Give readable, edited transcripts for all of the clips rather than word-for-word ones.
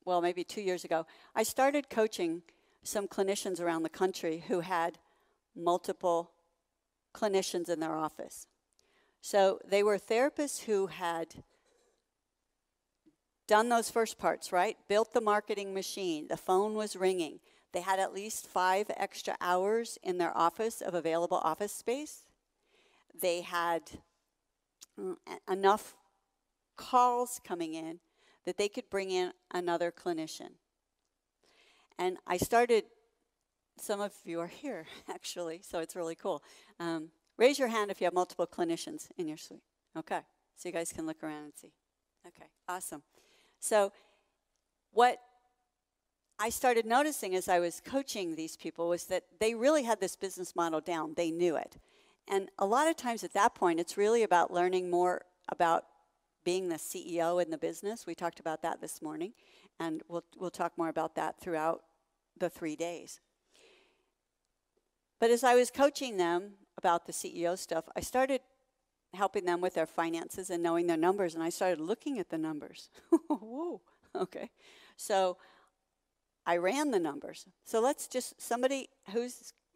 well, maybe 2 years ago, I started coaching some clinicians around the country who had multiple clinicians in their office. So they were therapists who had done those first parts, right? Built the marketing machine. The phone was ringing. They had at least 5 extra hours in their office of available office space. They had enough calls coming in that they could bring in another clinician. And I started, some of you are here, actually, so it's really cool. Raise your hand if you have multiple clinicians in your suite. Okay, so you guys can look around and see. Okay, awesome. So what I started noticing as I was coaching these people was that they really had this business model down. They knew it. And a lot of times at that point, it's really about learning more about being the CEO in the business. We talked about that this morning, and we'll talk more about that throughout the 3 days. But as I was coaching them about the CEO stuff, I started helping them with their finances and knowing their numbers, and I started looking at the numbers. Whoa, okay. So I ran the numbers. So let's just,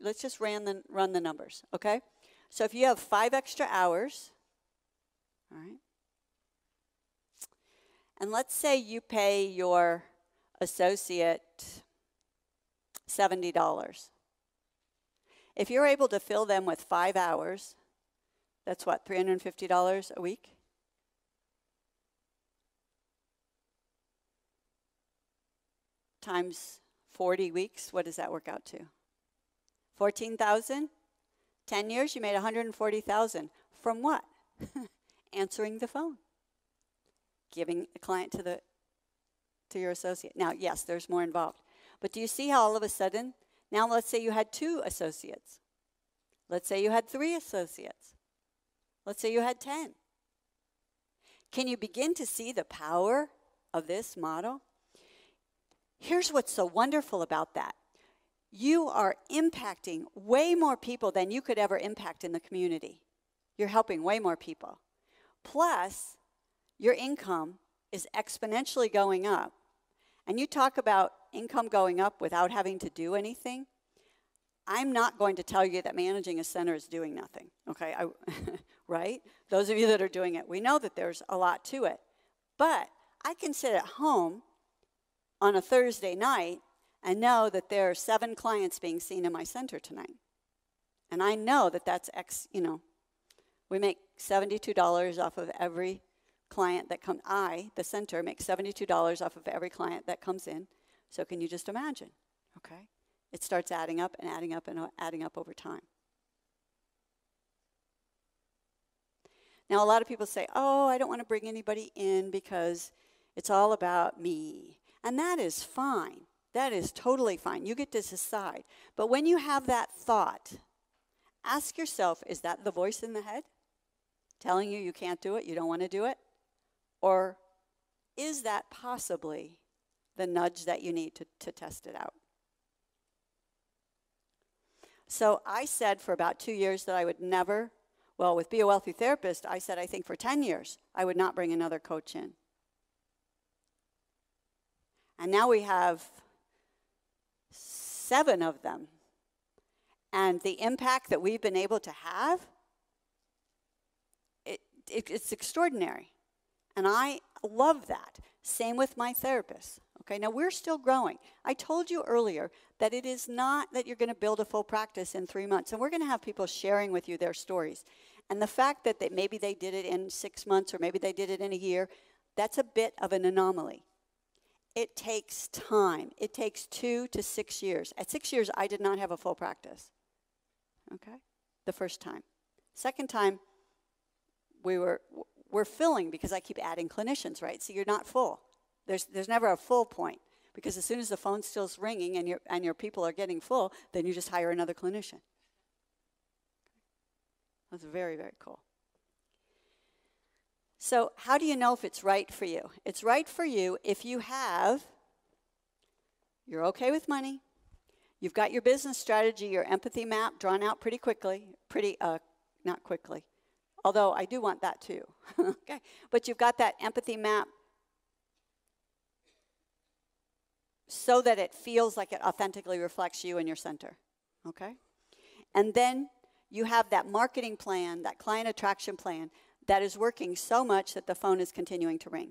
let's just run the numbers, okay? So if you have 5 extra hours, all right, and let's say you pay your associate $70. If you're able to fill them with 5 hours, that's what, $350 a week? Times 40 weeks, what does that work out to? 14,000? 10 years, you made 140,000. From what? Answering the phone. Giving a client to your associate. Now, yes, there's more involved. But do you see how all of a sudden, now let's say you had 2 associates. Let's say you had 3 associates. Let's say you had 10. Can you begin to see the power of this model? Here's what's so wonderful about that. You are impacting way more people than you could ever impact in the community. You're helping way more people. Plus, your income is exponentially going up. And you talk about income going up without having to do anything. I'm not going to tell you that managing a center is doing nothing, okay? Right? Those of you that are doing it, we know that there's a lot to it. But I can sit at home on a Thursday night and know that there are 7 clients being seen in my center tonight. And I know that that's we make $72 off of every client that comes. The center, makes $72 off of every client that comes in. So can you just imagine, okay? It starts adding up and adding up and adding up over time. Now, a lot of people say, oh, I don't want to bring anybody in because it's all about me. And that is fine. That is totally fine. You get to decide. But when you have that thought, ask yourself, is that the voice in the head telling you can't do it, you don't want to do it? Or is that possibly the nudge that you need to test it out? So I said for about 2 years that I would never, well, with Be a Wealthy Therapist, I said I think for 10 years I would not bring another coach in. And now we have 7 of them. And the impact that we've been able to have, it's extraordinary. And I love that. Same with my therapists. Okay, now we're still growing. I told you earlier that it is not that you're going to build a full practice in 3 months. And we're going to have people sharing with you their stories. And the fact that maybe they did it in 6 months or maybe they did it in a year, that's a bit of an anomaly. It takes time. It takes 2 to 6 years. At 6 years, I did not have a full practice. Okay? The first time. Second time, we're filling because I keep adding clinicians, right? So you're not full. There's never a full point because as soon as the phone still's ringing and your people are getting full, then you just hire another clinician. That's very, very cool. So how do you know if it's right for you? It's right for you if you're okay with money, you've got your business strategy, your empathy map drawn out pretty quickly, not quickly, although I do want that too, okay? But you've got that empathy map so that it feels like it authentically reflects you and your center, okay? And then you have that marketing plan, that client attraction plan that is working so much that the phone is continuing to ring.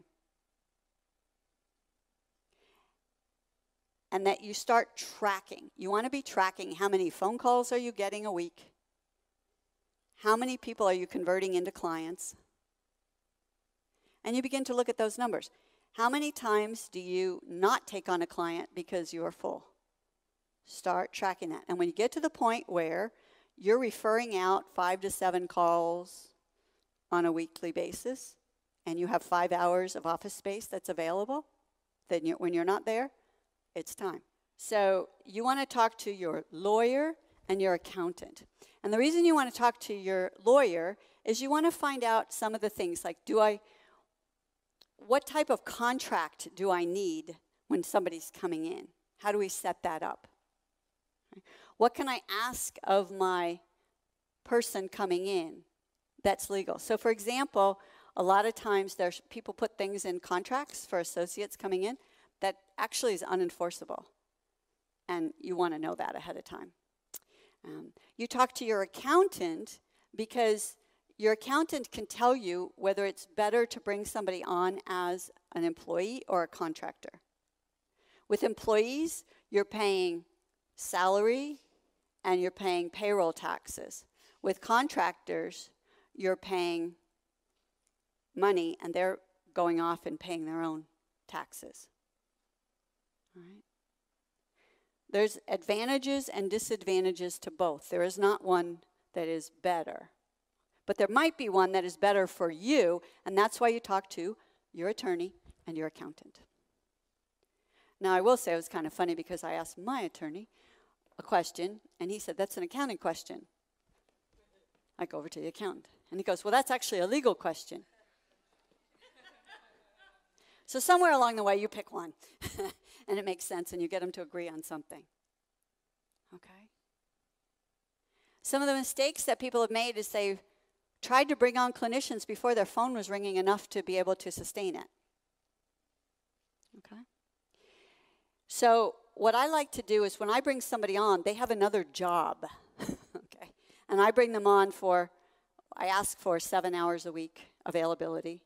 And that you start tracking. You want to be tracking how many phone calls are you getting a week? How many people are you converting into clients? And you begin to look at those numbers. How many times do you not take on a client because you are full? Start tracking that. And when you get to the point where you're referring out 5 to 7 calls on a weekly basis, and you have 5 hours of office space that's available, then when you're not there, it's time. So you want to talk to your lawyer and your accountant. And the reason you want to talk to your lawyer is you want to find out some of the things, like what type of contract do I need when somebody's coming in? How do we set that up? What can I ask of my person coming in that's legal? So for example, a lot of times people put things in contracts for associates coming in that actually is unenforceable. And you want to know that ahead of time. You talk to your accountant because your accountant can tell you whether it's better to bring somebody on as an employee or a contractor. With employees, you're paying salary and you're paying payroll taxes. With contractors, you're paying money and they're going off and paying their own taxes. All right. There's advantages and disadvantages to both. There is not one that is better. But there might be one that is better for you, and that's why you talk to your attorney and your accountant. Now, I will say it was kind of funny because I asked my attorney a question, and he said, that's an accounting question. I go over to the accountant, and he goes, well, that's actually a legal question. So somewhere along the way, you pick one, and it makes sense, and you get them to agree on something. Okay? Some of the mistakes that people have made is they've tried to bring on clinicians before their phone was ringing enough to be able to sustain it. Okay? So what I like to do is when I bring somebody on, they have another job. Okay? And I bring them on I ask for 7 hours a week availability,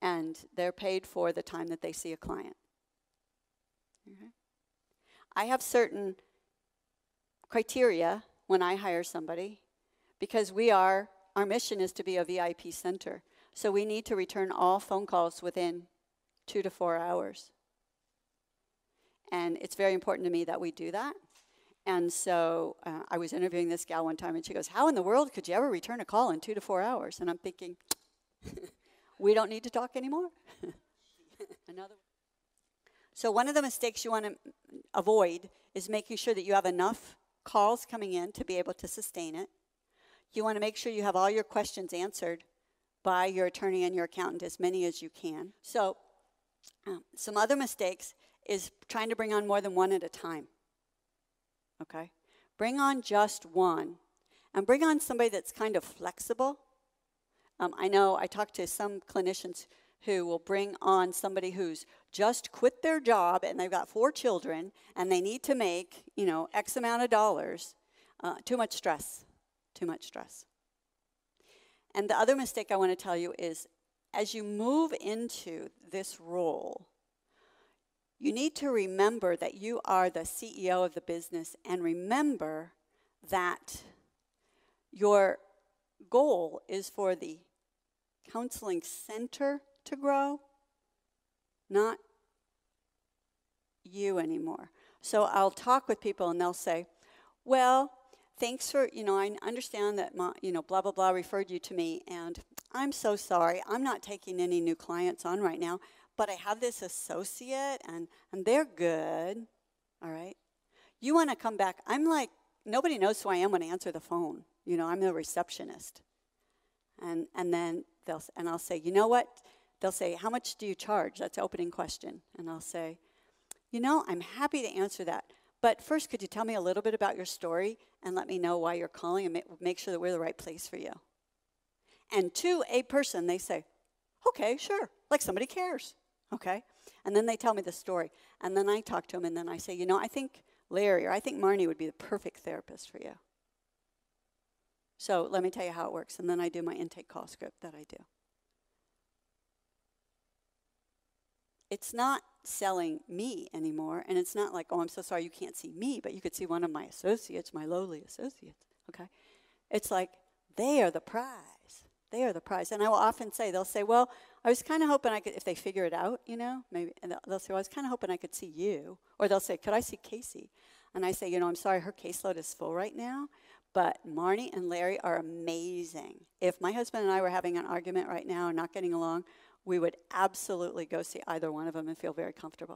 and they're paid for the time that they see a client. Okay? I have certain criteria when I hire somebody because our mission is to be a VIP center. So we need to return all phone calls within 2 to 4 hours. And it's very important to me that we do that. And so I was interviewing this gal one time, and she goes, how in the world could you ever return a call in 2 to 4 hours? And I'm thinking, we don't need to talk anymore. So one of the mistakes you want to avoid is making sure that you have enough calls coming in to be able to sustain it. You want to make sure you have all your questions answered by your attorney and your accountant, as many as you can. So some other mistakes is trying to bring on more than one at a time. Okay? Bring on just one. And bring on somebody that's kind of flexible. I know I talked to some clinicians who will bring on somebody who's just quit their job and they've got 4 children and they need to make, X amount of dollars. Too much stress. Too much stress. And the other mistake I want to tell you is as you move into this role, you need to remember that you are the CEO of the business, and remember that your goal is for the counseling center to grow, not you anymore. So I'll talk with people and they'll say, well, thanks for, I understand that, blah, blah, blah referred you to me, and I'm so sorry. I'm not taking any new clients on right now, but I have this associate, and they're good, all right? You want to come back. I'm like, nobody knows who I am when I answer the phone. I'm the receptionist. And then I'll say, you know what? They'll say, how much do you charge? That's the opening question. And I'll say, I'm happy to answer that. But first, could you tell me a little bit about your story and let me know why you're calling and make sure that we're the right place for you? And to a person, they say, okay, sure, like somebody cares. okay? And then they tell me the story. And then I talk to them, and then I say, you know, I think Larry or I think Marnie would be the perfect therapist for you. So let me tell you how it works. And then I do my intake call script that I do. It's not selling me anymore, and it's not like, oh, I'm so sorry you can't see me, but you could see one of my associates, my lowly associates, okay? It's like, they are the prize. They are the prize. And I will often say, they'll say, well, I was kind of hoping I could, if they figure it out, you know, maybe, and they'll say, well, I was kind of hoping I could see you. Or they'll say, could I see Casey? And I say, you know, I'm sorry, her caseload is full right now, but Marnie and Larry are amazing. If my husband and I were having an argument right now and not getting along, we would absolutely go see either one of them and feel very comfortable.